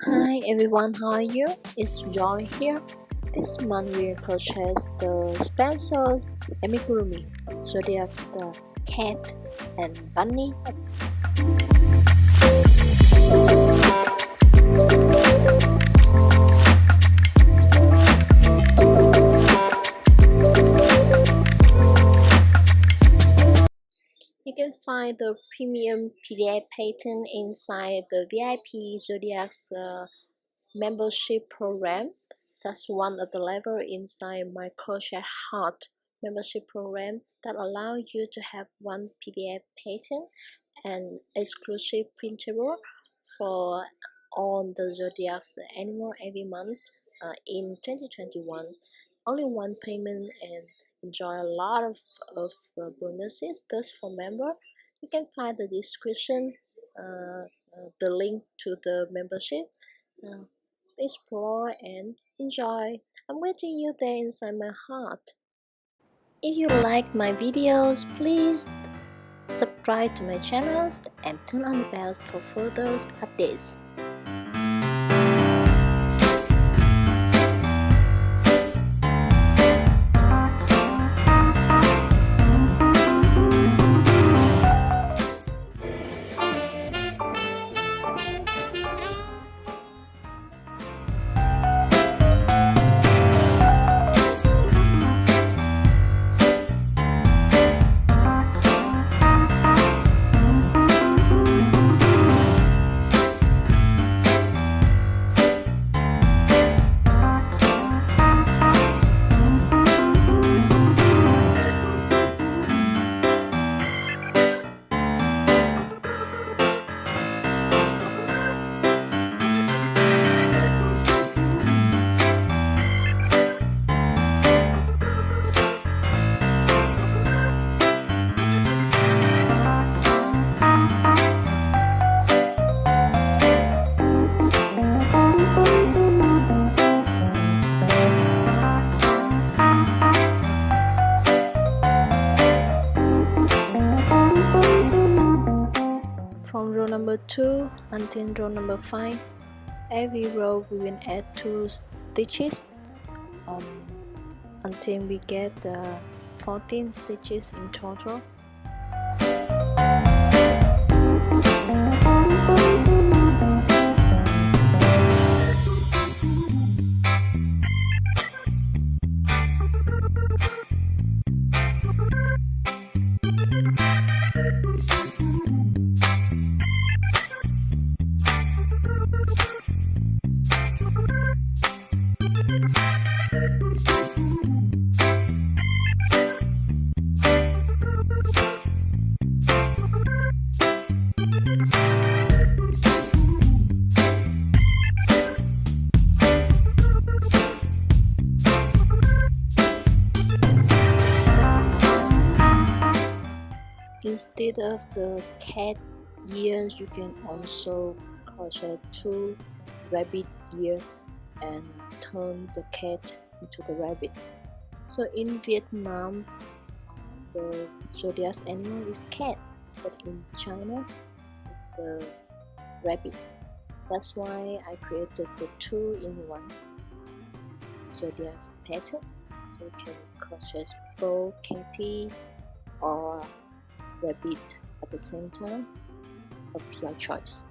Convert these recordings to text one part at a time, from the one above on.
Hi everyone, how are you? It's Joy here. This month we crochet the Spencer's Amigurumi, Zodiac's the cat and bunny. You can find the premium PDF pattern inside the VIP Zodiac's membership program. That's one of the levels inside my Crochet Heart membership program that allows you to have one PDF pattern and exclusive printable for all the Zodiac's animal every month in 2021. Only one payment and enjoy a lot of bonuses. Thus, for member, you can find the description, the link to the membership. Explore and enjoy. I'm waiting you there inside my heart. If you like my videos, please subscribe to my channels and turn on the bell for further updates. From row number 2 until row number 5, every row we will add 2 stitches until we get 14 stitches in total. Instead of the cat ears, you can also crochet 2 rabbit ears and turn the cat into the rabbit. So in Vietnam, the zodiac animal is cat, but in China, it's the rabbit. That's why I created the 2-in-1 zodiac pattern. So you can crochet both catty or rabbit at the same time of your choice.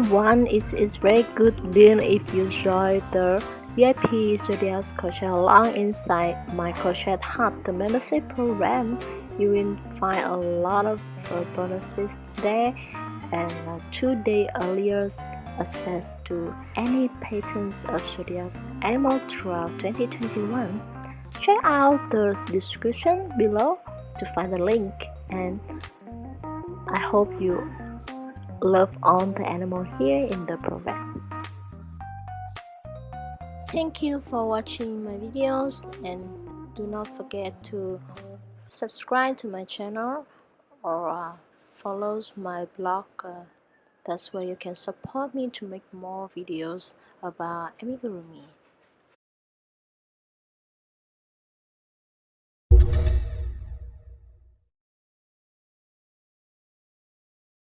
one is very good deal if you join the VIP Zodiac crochet along inside my crochet hub, the membership program. You will find a lot of bonuses there and 2 days earlier access to any patterns of Zodiac animal throughout 2021. Check out the description below to find the link, and I hope you love all the animals here in the program. Thank you for watching my videos, and do not forget to subscribe to my channel or follow my blog. That's where you can support me to make more videos about amigurumi.